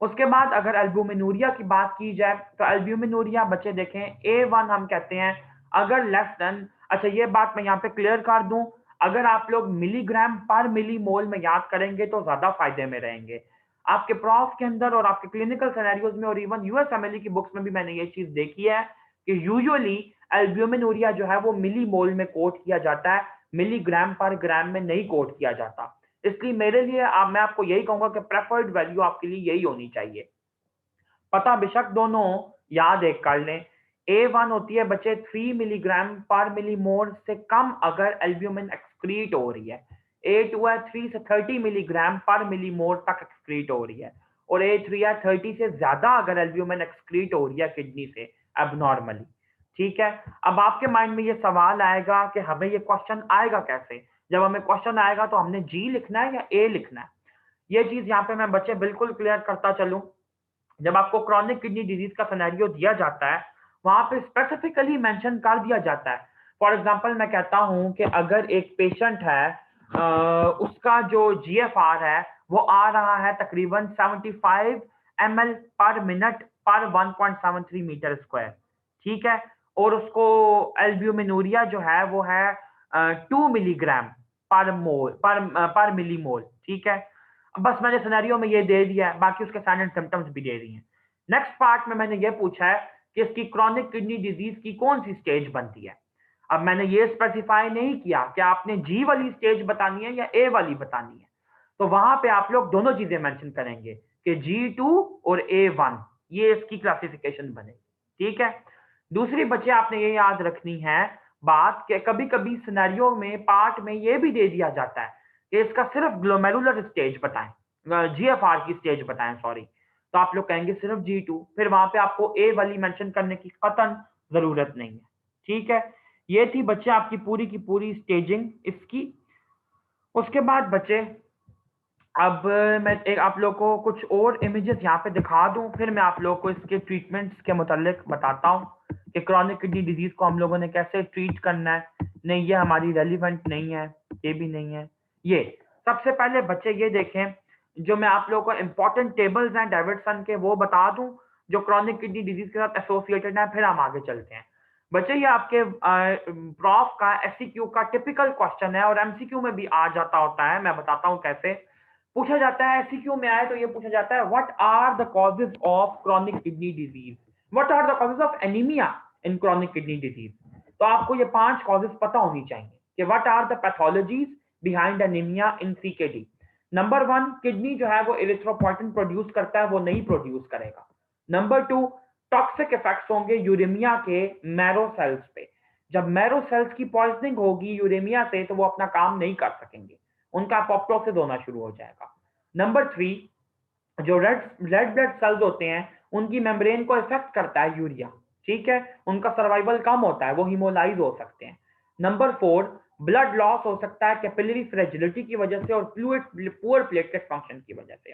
उसके बाद अगर एल्ब्यूमिनूरिया की बात की जाए तो एल्ब्यूमिनूरिया बच्चे देखें A1 हम कहते हैं अगर लेस देन, अच्छा ये बात मैं यहाँ पे क्लियर कर दूं, अगर आप लोग मिलीग्राम पर मिलीमोल में याद करेंगे तो ज्यादा फायदे में रहेंगे। आपके प्रॉफ के अंदर और आपके क्लिनिकल सिनेरियोज में और इवन USMLE की बुक्स में भी मैंने ये चीज देखी है कि यूजुअली एल्ब्यूमिनूरिया जो है वो मिलीमोल में कोट किया जाता है, मिलीग्राम पर ग्राम में नहीं कोट किया जाता। इसलिए मेरे लिए मैं आपको यही कहूंगा कि प्रेफर्ड वैल्यू आपके लिए यही होनी चाहिए। पता बेशक दोनों याद एक कर लें, A1 होती है बच्चे 3 मिलीग्राम पर मिलीमोल से कम अगर एल्ब्यूमिन एक्सक्रीट हो रही है। A2 है 3 से 30 मिलीग्राम पर मिलीमोल तक एक्सक्रीट हो रही है, और A3 है 30 से ज्यादा अगर एल्ब्यूमिन एक्सक्रीट हो रही है किडनी से एबनॉर्मली। ठीक है, अब आपके माइंड में ये सवाल आएगा कि हमें ये क्वेश्चन आएगा कैसे। जब हमें क्वेश्चन आएगा तो हमने G लिखना है या A लिखना है, ये चीज यहाँ पे मैं बच्चे बिल्कुल क्लियर करता चलूं। जब आपको क्रॉनिक किडनी डिजीज का सिनेरियो दिया जाता है वहां पे स्पेसिफिकली मेंशन कर दिया जाता है। फॉर एग्जांपल मैं कहता हूं कि अगर एक पेशेंट है, उसका जो GFR है वो आ रहा है तकरीबन 75 ml पर मिनट पर 1.73 मीटर स्क्वायर। ठीक है, और उसको एल्ब्यूमिनूरिया जो है वो है 2 मिलीग्राम पर मिलीमोल। ठीक है, बस मैंने सिनेरियो में ये दे दिया है, बाकी उसके साइन एंड सिम्टम्स भी दे दिए हैं। नेक्स्ट पार्ट में मैंने ये पूछा है कि इसकी क्रॉनिक किडनी डिजीज की कौन सी स्टेज बनती है। अब मैंने ये स्पेसिफाई नहीं किया कि आपने G वाली स्टेज बतानी है या A वाली बतानी है, तो वहां पे आप लोग दोनों चीजें मेंशन करेंगे कि G2 और A1, ये इसकी क्लासिफिकेशन बनेगी। ठीक है। दूसरी बच्चे आपने ये याद रखनी है बात कि कभी कभी सिनेरियो में पार्ट में ये भी दे दिया जाता है कि इसका सिर्फ ग्लोमेरुलर स्टेज बताएं, GFR की स्टेज बताएं, सॉरी। तो आप लोग कहेंगे सिर्फ G2, फिर वहां पे आपको ए वाली मेंशन करने की कतन जरूरत नहीं है। ठीक है। ये थी बच्चे आपकी पूरी की पूरी स्टेजिंग इसकी। उसके बाद बच्चे अब मैं एक आप लोग को कुछ और इमेजेस यहाँ पे दिखा दूं, फिर मैं आप लोग को इसके ट्रीटमेंट्स के मुतालिक बताता हूँ कि क्रॉनिक किडनी डिजीज को हम लोगों ने कैसे ट्रीट करना है। नहीं, ये हमारी रेलिवेंट नहीं है, ये भी नहीं है। ये सबसे पहले बच्चे ये देखें, जो मैं आप लोगों को इंपॉर्टेंट टेबल्स हैं डेविडसन के वो बता दूं जो क्रॉनिक किडनी डिजीज के साथ एसोसिएटेड है, फिर हम आगे चलते हैं। बच्चे ये आपके प्रॉफ का एससीक्यू का टिपिकल क्वेश्चन है और एमसीक्यू में भी आ जाता होता है। मैं बताता हूँ कैसे पूछा जाता है। एससीक्यू में आए तो ये पूछा जाता है, what are the causes of chronic kidney disease, what are the causes of anaemia in chronic kidney disease. तो आपको ये 5 कॉजेज पता होनी चाहिए कि what are the pathologies behind anaemia in CKD. Number 1, kidney जो है वो इरिथ्रोपोइटिन प्रोड्यूस करता है, वो नहीं प्रोड्यूस करेगा। नंबर 2, टॉक्सिक इफेक्ट्स होंगे यूरेमिया के मैरो सेल्स पे। जब मैरो सेल्स की पॉइजनिंग होगी यूरेमिया से तो वो अपना काम नहीं कर सकेंगे, उनका अपोप्टोसिस होना शुरू हो जाएगा। नंबर 3, जो रेड ब्लड सेल्स होते हैं उनकी मेम्ब्रेन को इफेक्ट करता है यूरिया। ठीक है, उनका सर्वाइवल कम होता है, वो हिमोलाइज हो सकते हैं। नंबर 4, ब्लड लॉस हो सकता है कैपिलरी फ्रेजिलिटी की वजह से और फ्लूइड पुअर प्लेटलेट फंक्शन की वजह से।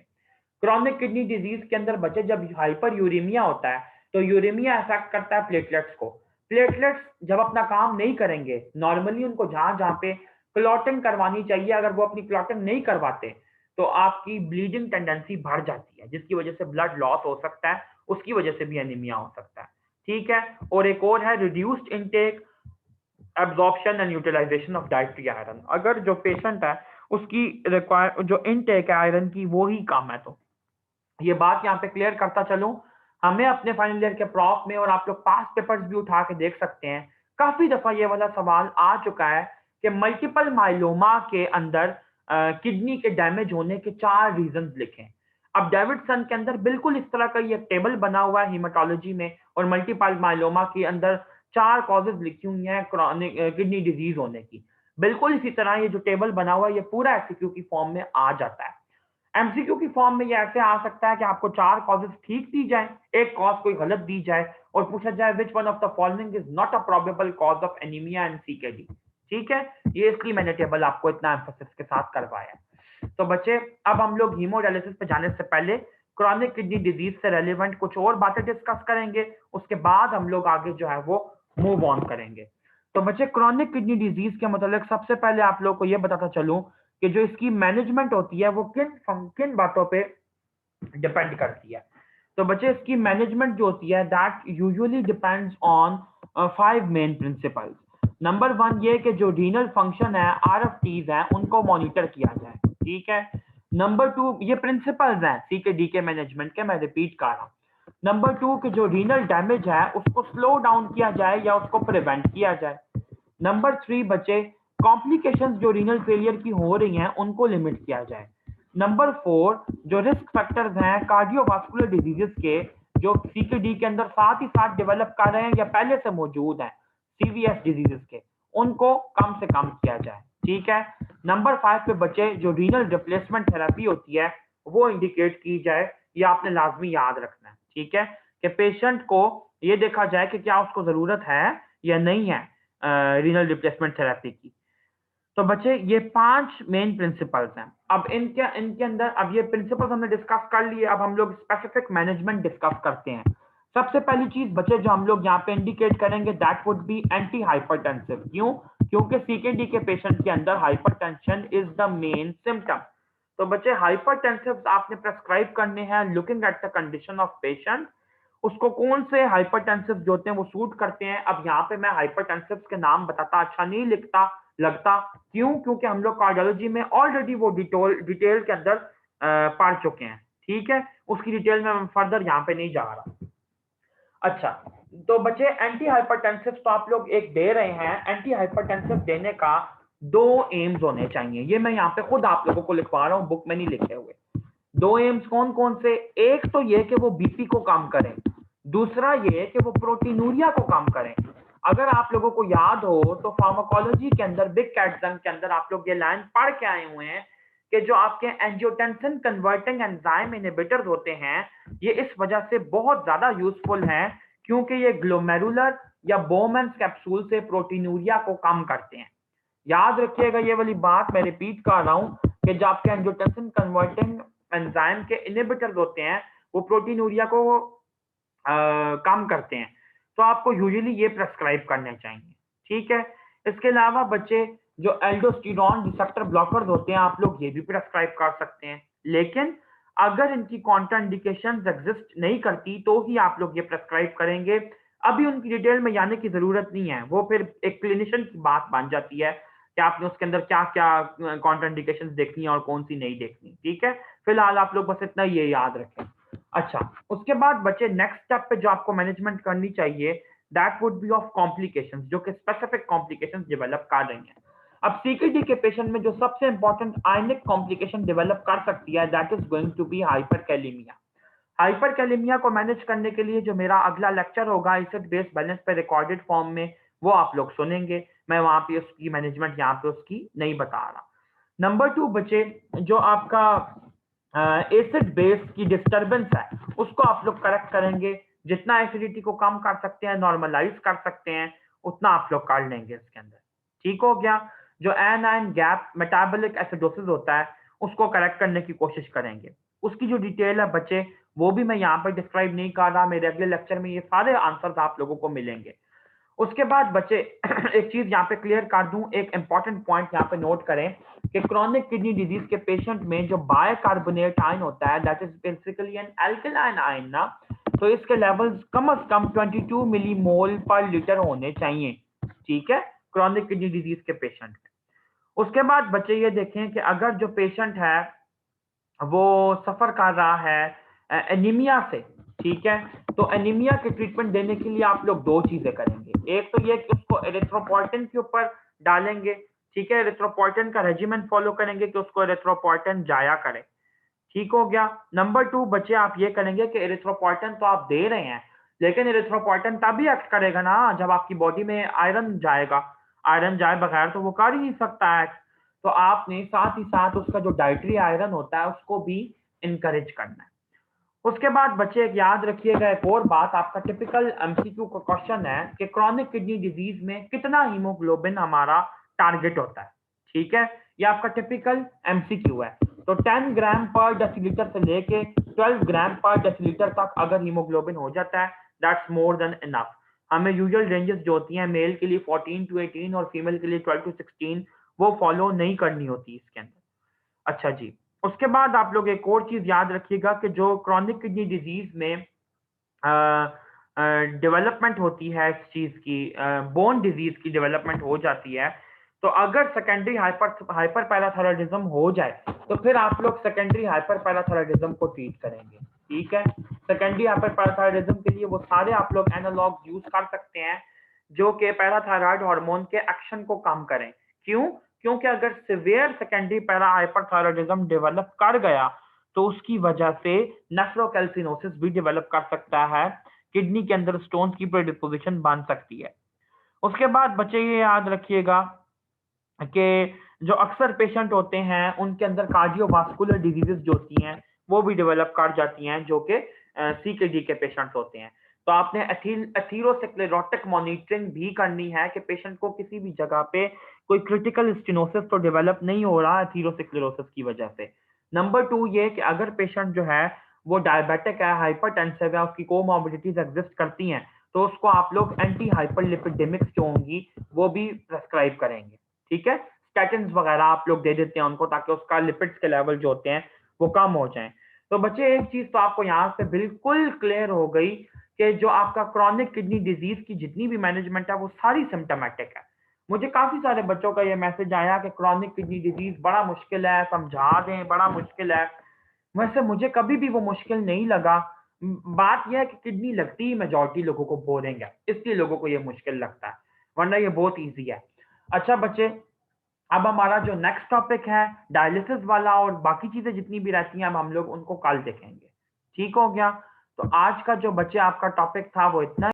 क्रॉनिक किडनी डिजीज के अंदर बच्चे जब हाइपर यूरेमिया होता है तो यूरेमिया इफेक्ट करता है प्लेटलेट्स को। प्लेटलेट्स जब अपना काम नहीं करेंगे, नॉर्मली उनको जहां जहां पे क्लॉटिंग करवानी चाहिए, अगर वो अपनी क्लॉटिंग नहीं करवाते तो आपकी ब्लीडिंग टेंडेंसी बढ़ जाती है, जिसकी वजह से ब्लड लॉस हो सकता है, उसकी वजह से भी एनीमिया हो सकता है। ठीक है। और एक और है reduced intake, absorption and utilisation of dietary iron. अगर जो पेशेंट है उसकी रिक्वायर जो इनटेक है आयरन की वो ही कम है, तो ये बात यहाँ पे क्लियर करता चलूं, हमें अपने फाइनल ईयर के प्रॉफ में और आप लोग पास्ट पेपर्स भी उठा के देख सकते हैं, काफी दफा ये वाला सवाल आ चुका है कि मल्टीपल माइलोमा के अंदर किडनी के डैमेज होने के 4 रीजंस लिखें। अब डेविडसन के अंदर बिल्कुल इस तरह का ये टेबल बना हुआ है हीमाटोलॉजी में, और मल्टीपल माइलोमा के अंदर 4 कॉजेज लिखी हुई हैं क्रॉनिक किडनी डिजीज होने की। बिल्कुल इसी तरह ये जो टेबल बना हुआ है ये पूरा एसक्यू की फॉर्म में आ जाता है। एमसीक्यू की फॉर्म में ये ऐसे आ सकता है कि आपको 4 कॉजेज ठीक दी जाए, एक कॉज कोई गलत दी जाए और पूछा जाए which one of the following is not a probable cause of anaemia and CKD. ठीक है, ये इसलिए मैंने टेबल आपको इतना एम्फोसिस के साथ करवाया। तो बच्चे अब हम लोग हीमोडायलिसिस पे जाने से पहले क्रॉनिक किडनी डिजीज से रेलिवेंट कुछ और बातें डिस्कस करेंगे, उसके बाद हम लोग आगे जो है वो मूव ऑन करेंगे। तो बच्चे क्रॉनिक किडनी डिजीज के मतलब सबसे पहले आप लोग को ये बताता चलूं कि जो इसकी मैनेजमेंट होती है वो किन किन बातों पे डिपेंड करती है। तो बच्चे इसकी मैनेजमेंट जो होती है that usually depends on 5 main principles. Number 1 ये कि जो रीनल फंक्शन है, आरएफटीज हैं, उनको मॉनिटर किया जाए। ठीक है। नंबर 2, ये प्रिंसिपल्स हैं सीकेडी के मैनेजमेंट के, मैं रिपीट कर रहा हूं। नंबर 2 कि जो रीनल डैमेज है उसको स्लो डाउन किया जाए या उसको प्रिवेंट किया जाए। नंबर 3 बच्चे कॉम्प्लिकेशंस जो रीनल फेलियर की हो रही हैं उनको लिमिट किया जाए। नंबर 4 जो रिस्क फैक्टर्स हैं कार्डियोवास्कुलर डिजीजेस के, जो सीकेडी के अंदर साथ ही साथ डेवलप कर रहे हैं या पहले से मौजूद हैं सीवीएस डिजीजेस के, उनको कम से कम किया जाए। ठीक है। नंबर 5 पे बच्चे जो रीनल रिप्लेसमेंट थेरेपी होती है वो इंडिकेट की जाए, ये आपने लाजमी याद रखना है। ठीक है, कि पेशेंट को ये देखा जाए कि क्या उसको जरूरत है या नहीं है रीनल रिप्लेसमेंट थेरेपी की। तो बच्चे ये 5 मेन प्रिंसिपल्स हैं। अब इनके इनके अंदर अब ये प्रिंसिपल्स हमने डिस्कस कर लिए, अब हम लोग स्पेसिफिक मैनेजमेंट डिस्कस करते हैं। सबसे पहली चीज बच्चे जो हम लोग यहाँ पे इंडिकेट करेंगे that would be anti hypertensive. क्यों? क्योंकि सीकेडी के पेशेंट के अंदर hypertension is the main symptom. तो बच्चे हाइपरटेंसिव आपने प्रेस्क्राइब करने हैं looking at the condition of patient, उसको कौन से हाइपरटेंसिव जो होते हैं वो सूट करते हैं। अब यहाँ पे मैं हाइपरटेंसिव के नाम बताता अच्छा नहीं लिखता लगता, क्यों? क्योंकि हम लोग कार्डियोलॉजी में ऑलरेडी वो डिटेल के अंदर पढ़ चुके हैं। ठीक है, उसकी डिटेल में मैं फर्दर यहाँ पे नहीं जा रहा। अच्छा, तो बच्चे एंटी हाइपरटेंसिव तो आप लोग एक दे रहे हैं, एंटी हाइपरटेंसिव देने का 2 एम्स होने चाहिए। ये मैं यहाँ पे खुद आप लोगों को लिखवा रहा हूँ, बुक में नहीं लिखे हुए। 2 एम्स कौन कौन से? एक तो ये कि वो बीपी को कम करें, दूसरा ये कि वो प्रोटीनूरिया को कम करें। अगर आप लोगों को याद हो तो फार्माकोलॉजी के अंदर बिग कैट्सन के अंदर आप लोग ये लाइन पढ़ के आए हुए हैं कि जो आपके एंजियोटेंसिन कन्वर्टिंग एंजाइम इनहिबिटर्स होते हैं, ये इस वजह से बहुत ज्यादा यूजफुल हैं क्योंकि ये ग्लोमेरुलर या बोमेंस कैप्सूल से प्रोटीनूरिया को कम करते हैं। याद रखिएगा ये वाली बात, मैं रिपीट कर रहा हूं कि जो आपके एंजियोटेंसिन कन्वर्टिंग एंजाइम के इनहिबिटर्स होते हैं वो प्रोटीनूरिया को कम करते हैं, तो आपको यूजुअली ये प्रेस्क्राइब करने चाहिए। ठीक है, इसके अलावा बच्चे जो एल्डोस्टेरोन रिसेप्टर ब्लॉकर्स होते हैं आप लोग ये भी प्रेस्क्राइब कर सकते हैं, लेकिन अगर इनकी कॉन्ट्राइंडिकेशंस एग्जिस्ट नहीं करती तो ही आप लोग ये प्रेस्क्राइब करेंगे। अभी उनकी डिटेल में जाने की जरूरत नहीं है, वो फिर एक क्लिनिशियन की बात बन जाती है कि आपने उसके अंदर क्या क्या कॉन्ट्राइंडिकेशंस देखनी है और कौन सी नहीं देखनी। ठीक है, फिलहाल आप लोग बस इतना ये याद रखें। अच्छा, उसके बाद बच्चे नेक्स्ट स्टेप पे जो आपको मैनेजमेंट करनी चाहिए that would be of complications, जो कि स्पेसिफिक कॉम्प्लिकेशंस डेवलप कर रही हैं। अब सीकेडी के पेशेंट में जो सबसे इंपॉर्टेंट आयनिक कॉम्प्लिकेशन डेवलप कर सकती है that is going to be hyperkalaemia. Hyperkalaemia को मैनेज करने के लिए जो मेरा अगला लेक्चर होगा एसिड बेस बैलेंस पे रिकॉर्डेड फॉर्म में, वो आप लोग सुनेंगे। मैं वहां पे उसकी मैनेजमेंट यहाँ पे उसकी नहीं बता रहा। नंबर 2 बच्चे, जो आपका एसिड बेस की डिस्टरबेंस है उसको आप लोग करेक्ट करेंगे। जितना एसिडिटी को कम कर सकते हैं, नॉर्मलाइज कर सकते हैं, उतना आप लोग कर लेंगे इसके अंदर। ठीक हो गया। जो एनाइन गैप मेटाबॉलिक एसिडोसिस होता है उसको करेक्ट करने की कोशिश करेंगे। उसकी जो डिटेल है बच्चे वो भी मैं यहाँ पर डिस्क्राइब नहीं कर रहा, मेरे अगले लेक्चर में ये सारे आंसर्स आप लोगों को मिलेंगे। उसके बाद बच्चे एक चीज यहाँ पे क्लियर कर दूं, एक इंपॉर्टेंट पॉइंट यहाँ पे नोट करें कि क्रॉनिक किडनी डिजीज के पेशेंट में जो बायकार्बोनेट आयन होता है that is basically an alkaline ion ना, तो इसके लेवल्स कम से कम 22 मिलीमोल पर लीटर होने चाहिए। ठीक है, क्रॉनिक किडनी डिजीज के पेशेंट में। उसके बाद बच्चे ये देखें कि अगर जो पेशेंट है वो सफर कर रहा है एनीमिया से, ठीक है, तो एनीमिया के ट्रीटमेंट देने के लिए आप लोग 2 चीजें करेंगे। एक तो ये कि उसको एरिथ्रोपोइटिन के ऊपर डालेंगे। ठीक है, एरिथ्रोपोइटिन का रेजिमेंट फॉलो करेंगे कि उसको एरिथ्रोपोइटिन जाया करे। ठीक हो गया। नंबर 2 बच्चे आप ये करेंगे कि एरिथ्रोपोइटिन तो आप दे रहे हैं, लेकिन एरिथ्रोपोइटिन तभी एक्ट करेगा ना जब आपकी बॉडी में आयरन जाएगा। आयरन जाए बगैर तो वो कर ही नहीं सकता है। तो आपने साथ ही साथ उसका जो डाइटरी आयरन होता है उसको भी इनकरेज करना है। उसके बाद बच्चे एक याद रखिएगा एक और बात, आपका टिपिकल एमसीक्यू का क्वेश्चन है कि क्रॉनिक किडनी डिजीज में कितना हीमोग्लोबिन हमारा टारगेट होता है। ठीक है, ये आपका टिपिकल एमसीक्यू है। तो 10 ग्राम पर डेसीलीटर से लेके 12 ग्राम पर डेसीलीटर तक अगर हीमोग्लोबिन हो जाता है दैट्स मोर देन इनफ। हमें यूजुअल रेंजेस जो होती हैं मेल के लिए 14 टू 18 और फीमेल के लिए 12 टू 16 वो फॉलो नहीं करनी होती इसके अंदर। अच्छा जी, उसके बाद आप लोग एक और चीज याद रखिएगा कि जो क्रॉनिक किडनी डिजीज में डेवलपमेंट होती है इस चीज की, बोन डिजीज की डेवलपमेंट हो जाती है, तो अगर सेकेंडरी हाइपर पैराथायरॉयडिज्म हो जाए तो फिर आप लोग सेकेंडरी हाइपर पैराथायरॉयडिज्म को ट्रीट करेंगे। ठीक है, सेकेंडरी हाइपर पैराथायरॉयडिज्म के लिए वो सारे आप लोग एनालॉग यूज कर सकते हैं जो कि पैराथायरॉयड हार्मोन के एक्शन को कम करें। क्यों? क्योंकि अगर severe secondary para hyperthyroidism develop कर गया तो उसकी वजह से नेफ्रोकैल्सिनोसिस भी डेवलप कर सकता है, किडनी के अंदर स्टोन्स की प्रेडिस्पोजिशन बन सकती है। उसके बाद बच्चे ये याद रखिएगा कि जो अक्सर पेशेंट होते हैं उनके अंदर कार्डियोवास्कुलर डिजीजेस जो होती हैं वो भी डेवलप कर जाती हैं जो कि सीकेडी के पेशेंट्स होते हैं। तो आपने एथीरोस्क्लेरोटिक मॉनिटरिंग भी करनी है कि पेशेंट को किसी भी जगह पे कोई क्रिटिकल स्टेनोसिस तो डेवलप नहीं हो रहा एथीरोस्क्लेरोसिस की वजह से। नंबर 2 ये कि अगर पेशेंट जो है वो डायबिटिक है, हाइपरटेंसिव है, उसकी कोमॉर्बिडिटीज एग्जिस्ट करती हैं, तो उसको आप लोग एंटी हाइपरलिपिडेमिक्स जो होंगी वो भी प्रेस्क्राइब करेंगे। ठीक है, स्टैटिन्स वगैरह आप लोग दे देते हैं उनको ताकि उसका लिपिड्स के लेवल जो होते हैं वो कम हो जाएं। तो बच्चे एक चीज तो आपको यहाँ से बिल्कुल क्लियर हो गई कि जो आपका क्रॉनिक किडनी डिजीज की जितनी भी मैनेजमेंट है वो सारी सिम्टोमेटिक है। मुझे काफी सारे बच्चों का ये मैसेज आया कि क्रॉनिक किडनी डिजीज बड़ा मुश्किल है, समझा दें, बड़ा मुश्किल है। वैसे मुझे कभी भी वो मुश्किल नहीं लगा। बात यह है कि किडनी लगती ही मेजॉरिटी लोगों को बोरिंग है, इसलिए लोगों को ये मुश्किल लगता है, वरना ये बहुत ईजी है। अच्छा बच्चे, अब हमारा जो नेक्स्ट टॉपिक है डायलिसिस वाला और बाकी चीजें जितनी भी रहती हैं अब हम लोग उनको कल देखेंगे। ठीक हो गया? तो आज का जो बच्चे आपका टॉपिक था वो इतना